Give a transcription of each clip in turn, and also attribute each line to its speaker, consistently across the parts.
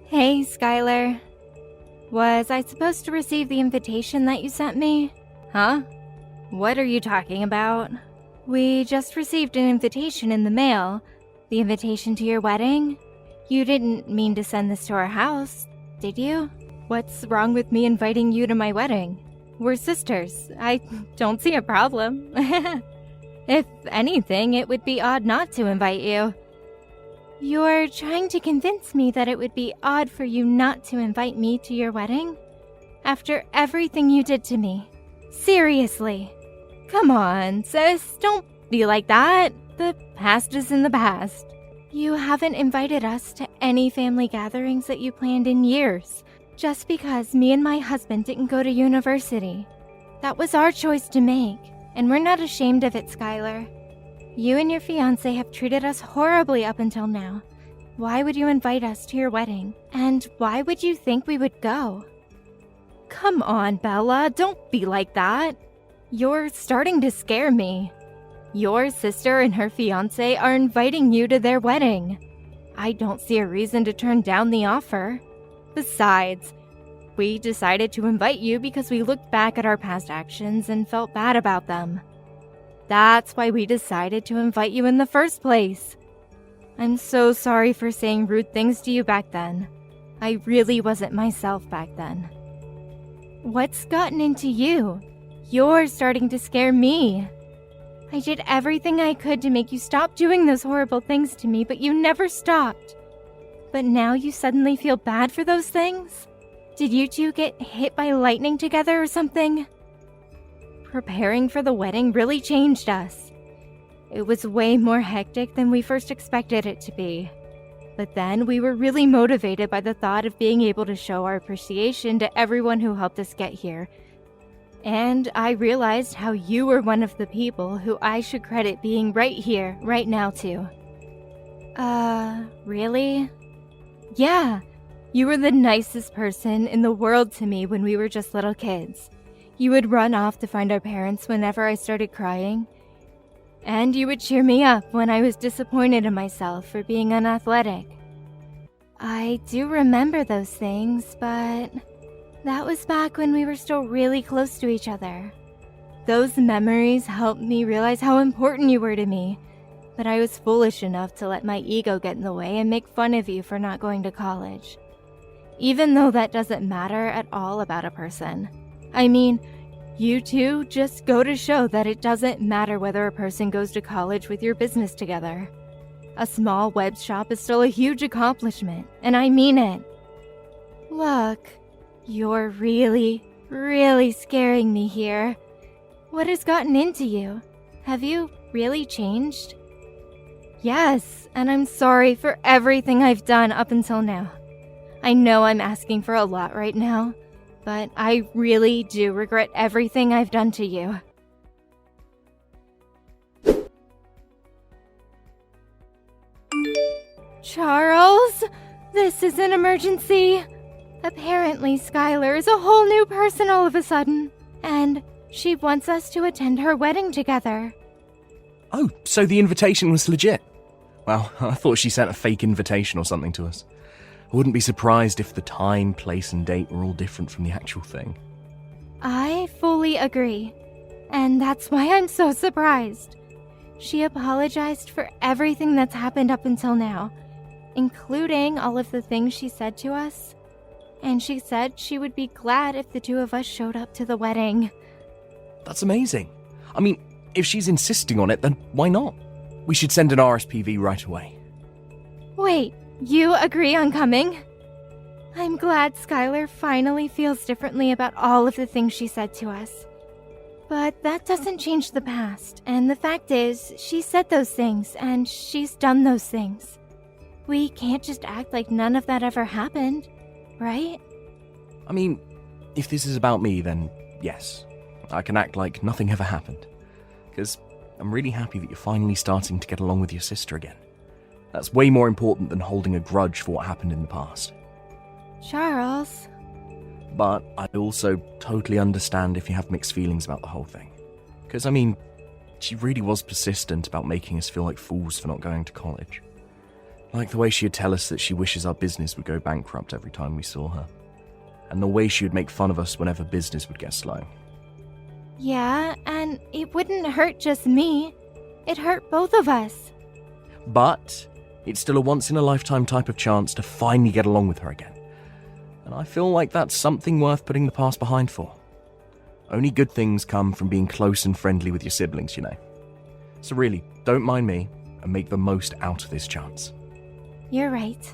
Speaker 1: Hey, Skylar. Was I supposed to receive the invitation that you sent me? Huh? What are you talking about? We just received an invitation in the mail. The invitation to your wedding? You didn't mean to send this to our house, did you? What's wrong with me inviting you to my wedding? We're sisters. I don't see a problem. If anything, it would be odd not to invite you. You're trying to convince me that it would be odd for you not to invite me to your wedding? After everything you did to me. Seriously. Come on, sis, don't be like that. The past is in the past. You haven't invited us to any family gatherings that you planned in years, just because me and my husband didn't go to university. That was our choice to make, and we're not ashamed of it, Skylar. You and your fiancé have treated us horribly up until now. Why would you invite us to your wedding? And why would you think we would go? Come on, Bella, don't be like that. You're starting to scare me. Your sister and her fiancé are inviting you to their wedding. I don't see a reason to turn down the offer. Besides, we decided to invite you because we looked back at our past actions and felt bad about them. That's why we decided to invite you in the first place. I'm so sorry for saying rude things to you back then. I really wasn't myself back then. What's gotten into you? You're starting to scare me. I did everything I could to make you stop doing those horrible things to me, but you never stopped. But now you suddenly feel bad for those things? Did you two get hit by lightning together or something? Preparing for the wedding really changed us. It was way more hectic than we first expected it to be. But then we were really motivated by the thought of being able to show our appreciation to everyone who helped us get here. And I realized how you were one of the people who I should credit being right here, right now too. Really? Yeah, you were the nicest person in the world to me when we were just little kids. You would run off to find our parents whenever I started crying. And you would cheer me up when I was disappointed in myself for being unathletic. I do remember those things, but that was back when we were still really close to each other. Those memories helped me realize how important you were to me, but I was foolish enough to let my ego get in the way and make fun of you for not going to college. Even though that doesn't matter at all about a person. I mean, you two just go to show that it doesn't matter whether a person goes to college with your business together. A small web shop is still a huge accomplishment, and I mean it. Look, you're really, really scaring me here. What has gotten into you? Have you really changed? Yes, and I'm sorry for everything I've done up until now. I know I'm asking for a lot right now, but I really do regret everything I've done to you. Charles, this is an emergency. Apparently, Skylar is a whole new person all of a sudden, and she wants us to attend her wedding together.
Speaker 2: Oh, so the invitation was legit? Well, I thought she sent a fake invitation or something to us. I wouldn't be surprised if the time, place, and date were all different from the actual thing.
Speaker 1: I fully agree, and that's why I'm so surprised. She apologized for everything that's happened up until now, including all of the things she said to us. And she said she would be glad if the two of us showed up to the wedding.
Speaker 2: That's amazing. I mean, if she's insisting on it, then why not? We should send an RSPV right away.
Speaker 1: Wait, you agree on coming? I'm glad Skylar finally feels differently about all of the things she said to us. But that doesn't change the past, and the fact is, she said those things, and she's done those things. We can't just act like none of that ever happened, right?
Speaker 2: I mean, if this is about me, then yes. I can act like nothing ever happened. Because I'm really happy that you're finally starting to get along with your sister again. That's way more important than holding a grudge for what happened in the past.
Speaker 1: Charles.
Speaker 2: But I also totally understand if you have mixed feelings about the whole thing. Because, I mean, she really was persistent about making us feel like fools for not going to college. Like the way she'd tell us that she wishes our business would go bankrupt every time we saw her. And the way she would make fun of us whenever business would get slow.
Speaker 1: Yeah, and it wouldn't hurt just me. It hurt both of us.
Speaker 2: But it's still a once-in-a-lifetime type of chance to finally get along with her again. And I feel like that's something worth putting the past behind for. Only good things come from being close and friendly with your siblings, you know. So really, don't mind me and make the most out of this chance.
Speaker 1: You're right.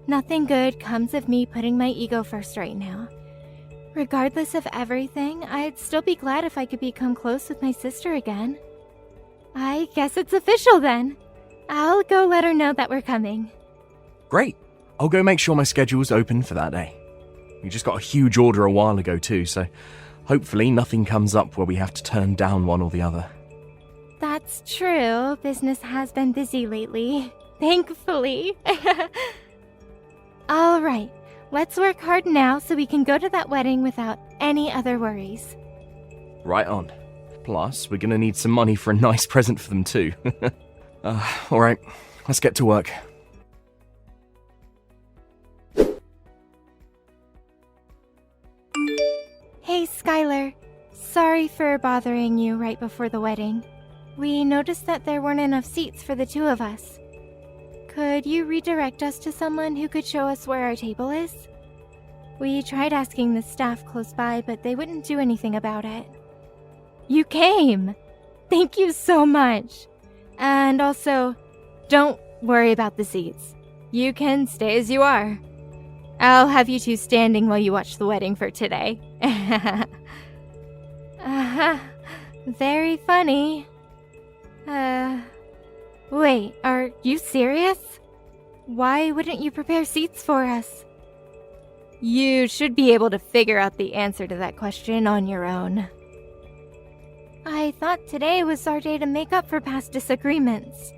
Speaker 1: Nothing good comes of me putting my ego first right now. Regardless of everything, I'd still be glad if I could become close with my sister again. I guess it's official then. I'll go let her know that we're coming.
Speaker 2: Great. I'll go make sure my schedule's open for that day. We just got a huge order a while ago too, so hopefully nothing comes up where we have to turn down one or the other.
Speaker 1: That's true. Business has been busy lately. Thankfully. All right. Let's work hard now so we can go to that wedding without any other worries.
Speaker 2: Right on. Plus, we're gonna need some money for a nice present for them too. Alright, let's get to work.
Speaker 1: Hey, Skylar. Sorry for bothering you right before the wedding. We noticed that there weren't enough seats for the two of us. Could you redirect us to someone who could show us where our table is? We tried asking the staff close by, but they wouldn't do anything about it. You came! Thank you so much! And also, don't worry about the seats. You can stay as you are. I'll have you two standing while you watch the wedding for today. Very funny. Wait, are you serious? Why wouldn't you prepare seats for us? You should be able to figure out the answer to that question on your own. I thought today was our day to make up for past disagreements.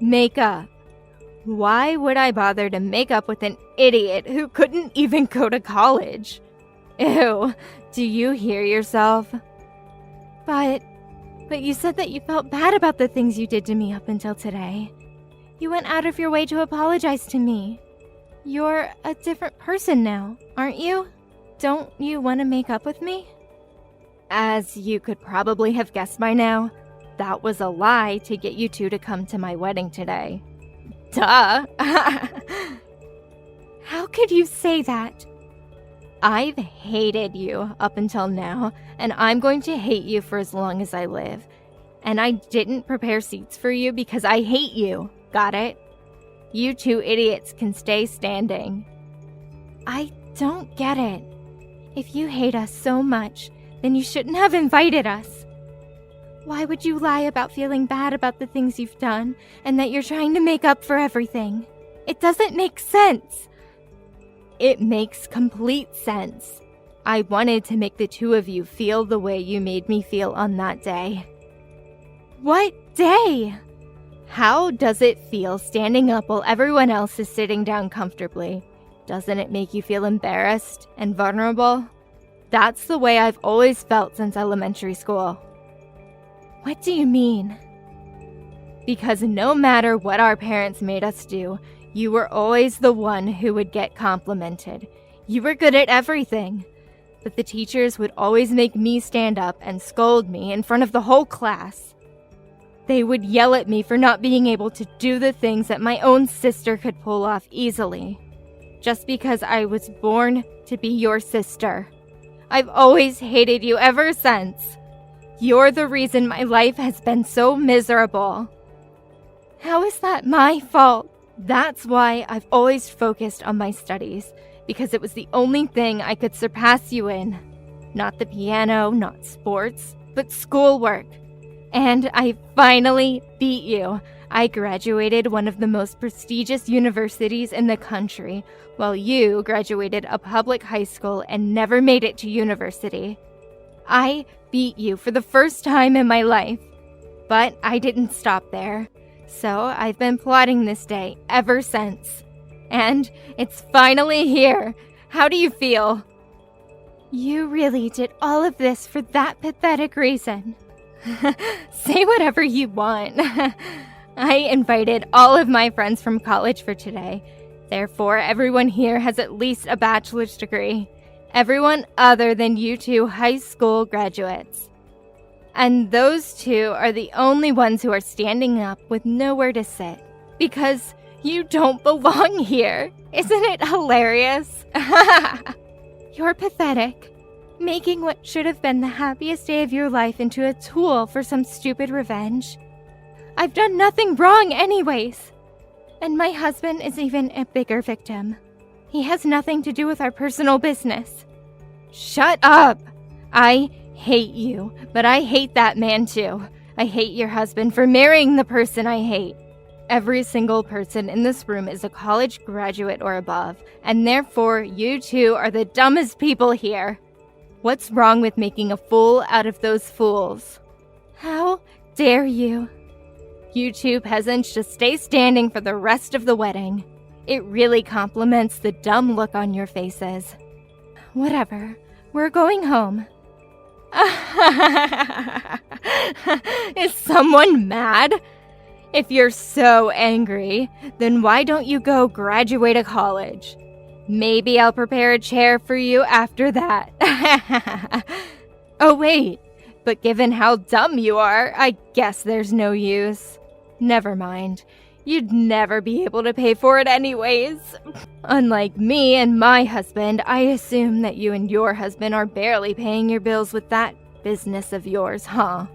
Speaker 1: Make up? Why would I bother to make up with an idiot who couldn't even go to college? Ew, do you hear yourself? But you said that you felt bad about the things you did to me up until today. You went out of your way to apologize to me. You're a different person now, aren't you? Don't you want to make up with me? As you could probably have guessed by now, that was a lie to get you two to come to my wedding today. Duh! How could you say that? I've hated you up until now, and I'm going to hate you for as long as I live. And I didn't prepare seats for you because I hate you. Got it? You two idiots can stay standing. I don't get it. If you hate us so much, then you shouldn't have invited us. Why would you lie about feeling bad about the things you've done and that you're trying to make up for everything? It doesn't make sense. It makes complete sense. I wanted to make the two of you feel the way you made me feel on that day. What day? How does it feel standing up while everyone else is sitting down comfortably? Doesn't it make you feel embarrassed and vulnerable? That's the way I've always felt since elementary school. What do you mean? Because no matter what our parents made us do, you were always the one who would get complimented. You were good at everything. But the teachers would always make me stand up and scold me in front of the whole class. They would yell at me for not being able to do the things that my own sister could pull off easily. Just because I was born to be your sister. I've always hated you ever since. You're the reason my life has been so miserable. How is that my fault? That's why I've always focused on my studies, because it was the only thing I could surpass you in. Not the piano, not sports, but schoolwork. And I finally beat you. I graduated one of the most prestigious universities in the country, while you graduated a public high school and never made it to university. I beat you for the first time in my life. But I didn't stop there. So I've been plotting this day ever since. And it's finally here. How do you feel? You really did all of this for that pathetic reason. Say whatever you want. I invited all of my friends from college for today. Therefore, everyone here has at least a bachelor's degree. Everyone other than you two high school graduates. And those two are the only ones who are standing up with nowhere to sit. Because you don't belong here. Isn't it hilarious? You're pathetic. Making what should have been the happiest day of your life into a tool for some stupid revenge. I've done nothing wrong anyways. And my husband is even a bigger victim. He has nothing to do with our personal business. Shut up! I hate you, but I hate that man too. I hate your husband for marrying the person I hate. Every single person in this room is a college graduate or above, and therefore you two are the dumbest people here. What's wrong with making a fool out of those fools? How dare you? You two peasants just stay standing for the rest of the wedding. It really compliments the dumb look on your faces. Whatever, we're going home. Is someone mad? If you're so angry, then why don't you go graduate a college? Maybe I'll prepare a chair for you after that. Oh wait, but given how dumb you are, I guess there's no use. Never mind. You'd never be able to pay for it anyways. Unlike me and my husband, I assume that you and your husband are barely paying your bills with that business of yours, huh?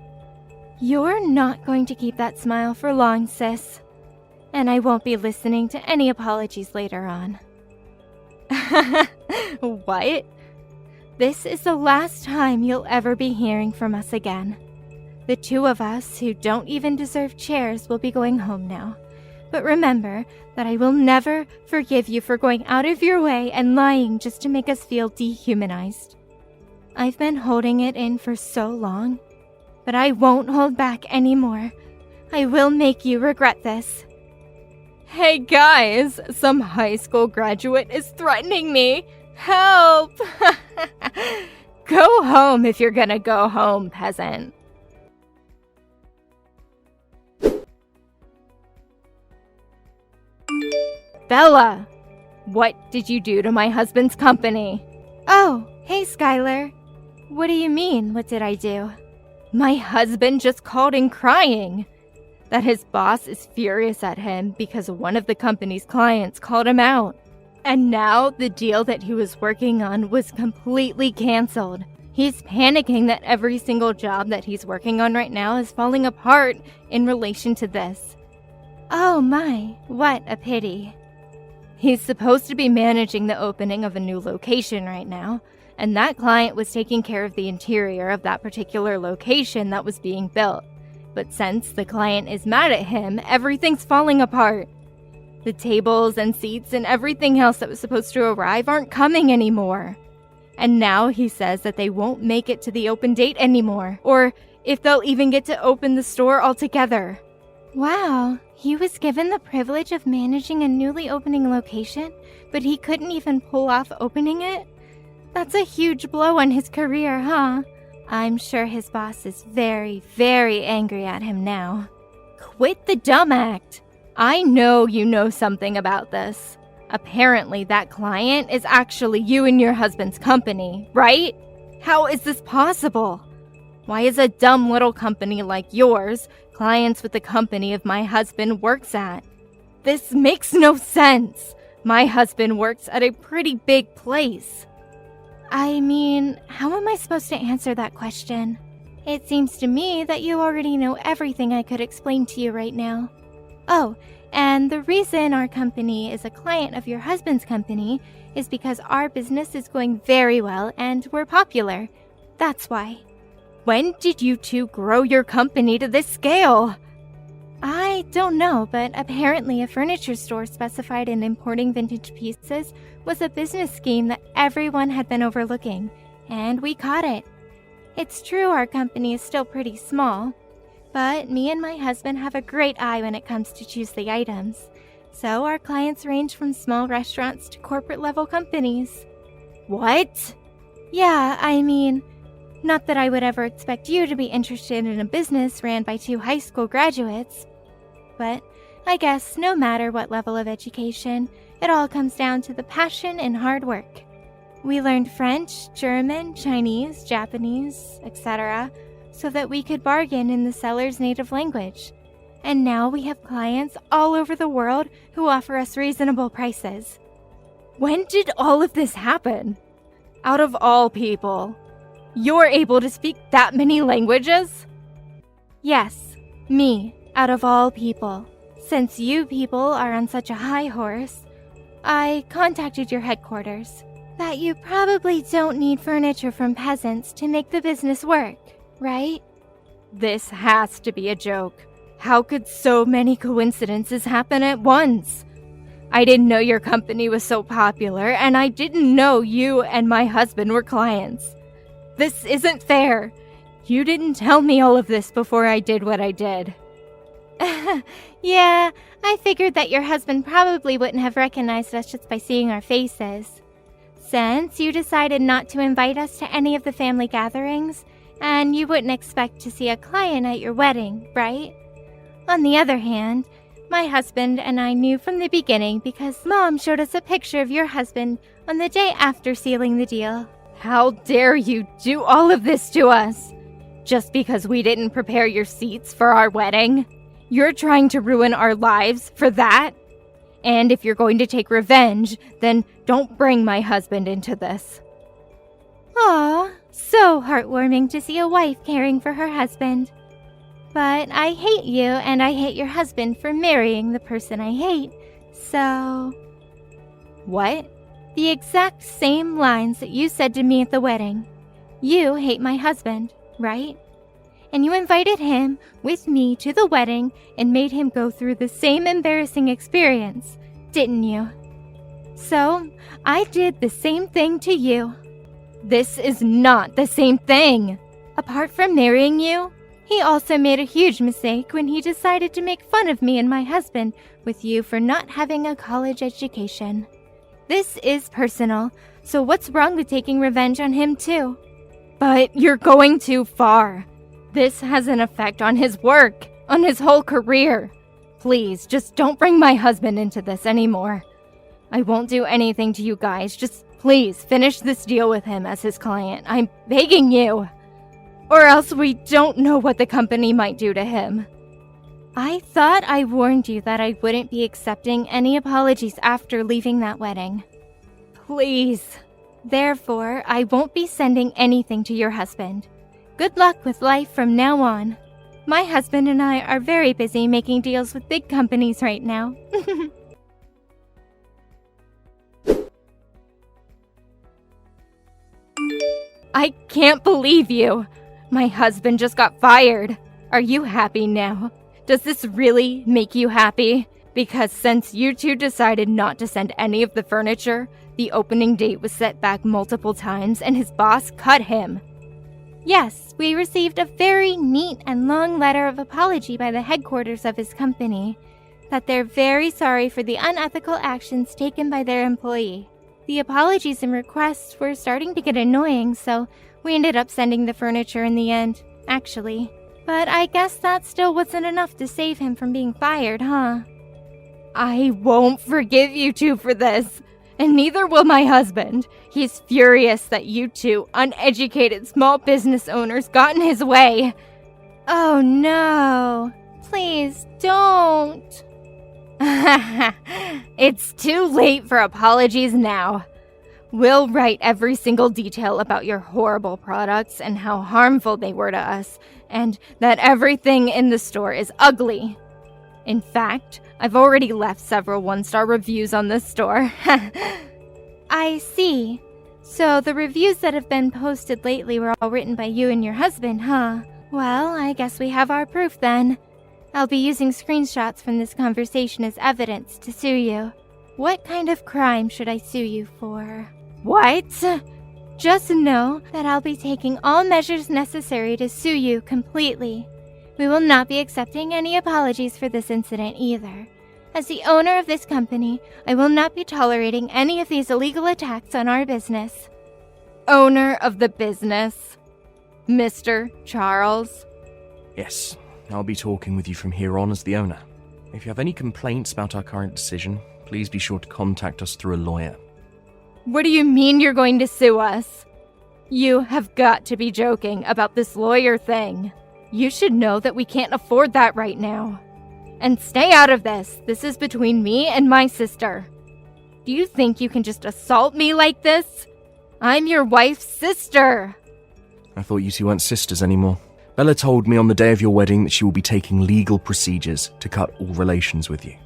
Speaker 1: You're not going to keep that smile for long, sis. And I won't be listening to any apologies later on. What? This is the last time you'll ever be hearing from us again. The two of us who don't even deserve chairs will be going home now. But remember that I will never forgive you for going out of your way and lying just to make us feel dehumanized. I've been holding it in for so long, but I won't hold back anymore. I will make you regret this. Hey guys, some high school graduate is threatening me. Help! Go home if you're gonna go home, peasant. Bella, what did you do to my husband's company? Oh, hey Skylar. What do you mean, what did I do? My husband just called in crying that his boss is furious at him because one of the company's clients called him out. And now the deal that he was working on was completely canceled. He's panicking that every single job that he's working on right now is falling apart in relation to this. Oh my, what a pity. He's supposed to be managing the opening of a new location right now, and that client was taking care of the interior of that particular location that was being built. But since the client is mad at him, everything's falling apart. The tables and seats and everything else that was supposed to arrive aren't coming anymore. And now he says that they won't make it to the open date anymore, or if they'll even get to open the store altogether. Wow, he was given the privilege of managing a newly opening location, but he couldn't even pull off opening it? That's a huge blow on his career, huh? I'm sure his boss is very, very angry at him now. Quit the dumb act. I know you know something about this. Apparently that client is actually you and your husband's company, right? How is this possible? Why is a dumb little company like yours clients with the company of my husband works at? This makes no sense. My husband works at a pretty big place. I mean, how am I supposed to answer that question? It seems to me that you already know everything I could explain to you right now. Oh, and the reason our company is a client of your husband's company is because our business is going very well and we're popular. That's why. When did you two grow your company to this scale? I don't know, but apparently a furniture store specified in importing vintage pieces was a business scheme that everyone had been overlooking, and we caught it. It's true our company is still pretty small, but me and my husband have a great eye when it comes to choose the items. So our clients range from small restaurants to corporate-level companies. What? Yeah, I mean, not that I would ever expect you to be interested in a business ran by two high school graduates. but I guess no matter what level of education, it all comes down to the passion and hard work. We learned French, German, Chinese, Japanese, etc., so that we could bargain in the seller's native language. And now we have clients all over the world who offer us reasonable prices. When did all of this happen? Out of all people, you're able to speak that many languages? Yes, me, out of all people. Since you people are on such a high horse, I contacted your headquarters. That you probably don't need furniture from peasants to make the business work, right? This has to be a joke. How could so many coincidences happen at once? I didn't know your company was so popular, and I didn't know you and my husband were clients. This isn't fair. You didn't tell me all of this before I did what I did. Yeah, I figured that your husband probably wouldn't have recognized us just by seeing our faces. Since you decided not to invite us to any of the family gatherings, and you wouldn't expect to see a client at your wedding, right? On the other hand, my husband and I knew from the beginning because Mom showed us a picture of your husband on the day after sealing the deal. How dare you do all of this to us? Just because we didn't prepare your seats for our wedding? You're trying to ruin our lives for that? And if you're going to take revenge, then don't bring my husband into this. Aw, so heartwarming to see a wife caring for her husband. But I hate you and I hate your husband for marrying the person I hate, so... What? The exact same lines that you said to me at the wedding. You hate my husband, right? And you invited him with me to the wedding and made him go through the same embarrassing experience, didn't you? So, I did the same thing to you. This is not the same thing. Apart from marrying you, he also made a huge mistake when he decided to make fun of me and my husband with you for not having a college education. This is personal, so what's wrong with taking revenge on him too? But you're going too far. This has an effect on his work, on his whole career. Please, just don't bring my husband into this anymore. I won't do anything to you guys. Just please finish this deal with him as his client. I'm begging you. Or else we don't know what the company might do to him. I thought I warned you that I wouldn't be accepting any apologies after leaving that wedding. Please. Therefore, I won't be sending anything to your husband. Good luck with life from now on. My husband and I are very busy making deals with big companies right now. I can't believe you. My husband just got fired. Are you happy now? Does this really make you happy? Because since you two decided not to send any of the furniture, the opening date was set back multiple times and his boss cut him. Yes, we received a very neat and long letter of apology by the headquarters of his company, that they're very sorry for the unethical actions taken by their employee. The apologies and requests were starting to get annoying, so we ended up sending the furniture in the end, actually. But I guess that still wasn't enough to save him from being fired, huh? I won't forgive you two for this. And neither will my husband. He's furious that you two uneducated small business owners got in his way. Oh no. Please don't. It's too late for apologies now. We'll write every single detail about your horrible products and how harmful they were to us, and that everything in the store is ugly. In fact, I've already left several one-star reviews on this store. I see. So the reviews that have been posted lately were all written by you and your husband, huh? Well, I guess we have our proof then. I'll be using screenshots from this conversation as evidence to sue you. What kind of crime should I sue you for? What? Just know that I'll be taking all measures necessary to sue you completely. We will not be accepting any apologies for this incident either. As the owner of this company, I will not be tolerating any of these illegal attacks on our business. Owner of the business? Mr. Charles?
Speaker 2: Yes, I'll be talking with you from here on as the owner. If you have any complaints about our current decision, please be sure to contact us through a lawyer.
Speaker 1: What do you mean you're going to sue us? You have got to be joking about this lawyer thing. You should know that we can't afford that right now. And stay out of this. This is between me and my sister. Do you think you can just assault me like this? I'm your wife's sister.
Speaker 2: I thought you two weren't sisters anymore. Bella told me on the day of your wedding that she will be taking legal procedures to cut all relations with you.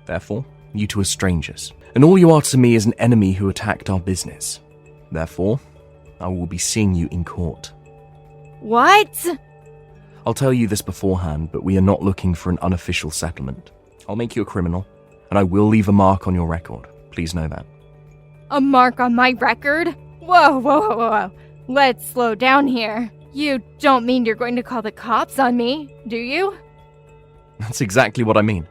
Speaker 2: Therefore, you two are strangers, and all you are to me is an enemy who attacked our business. Therefore, I will be seeing you in court.
Speaker 1: What?
Speaker 2: I'll tell you this beforehand, but we are not looking for an unofficial settlement. I'll make you a criminal, and I will leave a mark on your record. Please know that.
Speaker 1: A mark on my record? Whoa. Let's slow down here. You don't mean you're going to call the cops on me, do you?
Speaker 2: That's exactly what I mean.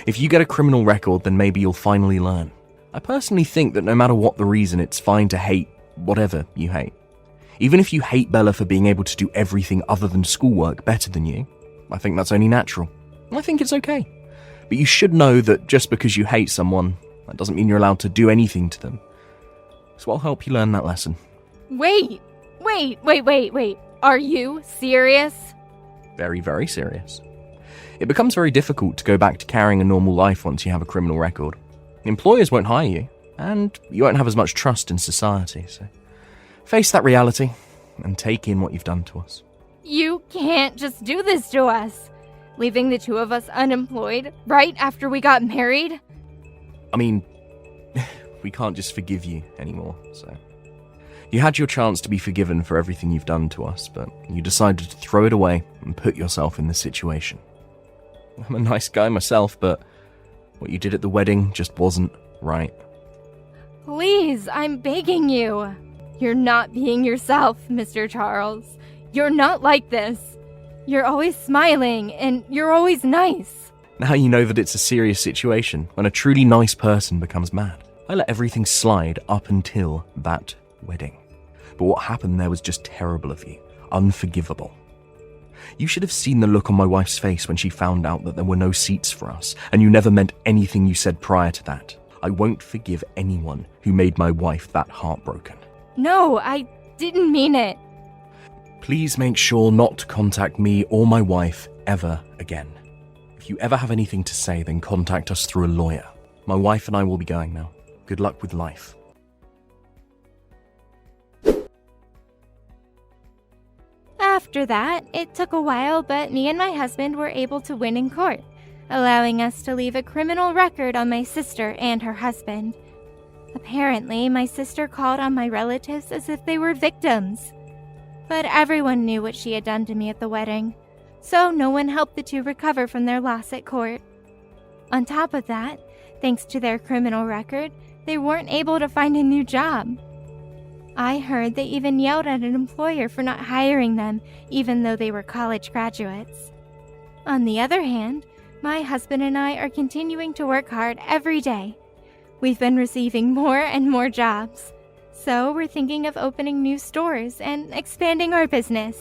Speaker 2: If you get a criminal record, then maybe you'll finally learn. I personally think that no matter what the reason, it's fine to hate whatever you hate. Even if you hate Bella for being able to do everything other than schoolwork better than you, I think that's only natural. I think it's okay. But you should know that just because you hate someone, that doesn't mean you're allowed to do anything to them. So I'll help you learn that lesson.
Speaker 1: Wait. Are you serious?
Speaker 2: Very, very serious. It becomes very difficult to go back to carrying a normal life once you have a criminal record. Employers won't hire you, and you won't have as much trust in society, so face that reality and take in what you've done to us.
Speaker 1: You can't just do this to us. Leaving the two of us unemployed right after we got married?
Speaker 2: I mean, we can't just forgive you anymore, so... You had your chance to be forgiven for everything you've done to us, but you decided to throw it away and put yourself in this situation. I'm a nice guy myself, but what you did at the wedding just wasn't right.
Speaker 1: Please, I'm begging you. You're not being yourself, Mr. Charles. You're not like this. You're always smiling, and you're always nice.
Speaker 2: Now you know that it's a serious situation when a truly nice person becomes mad. I let everything slide up until that wedding. But what happened there was just terrible of you. Unforgivable. You should have seen the look on my wife's face when she found out that there were no seats for us, and you never meant anything you said prior to that. I won't forgive anyone who made my wife that heartbroken.
Speaker 1: No, I didn't mean it.
Speaker 2: Please make sure not to contact me or my wife ever again. If you ever have anything to say, then contact us through a lawyer. My wife and I will be going now. Good luck with life.
Speaker 1: After that, it took a while, but me and my husband were able to win in court, allowing us to leave a criminal record on my sister and her husband. Apparently, my sister called on my relatives as if they were victims. But everyone knew what she had done to me at the wedding, so no one helped the two recover from their loss at court. On top of that, thanks to their criminal record, they weren't able to find a new job. I heard they even yelled at an employer for not hiring them, even though they were college graduates. On the other hand, my husband and I are continuing to work hard every day. We've been receiving more and more jobs, so we're thinking of opening new stores and expanding our business.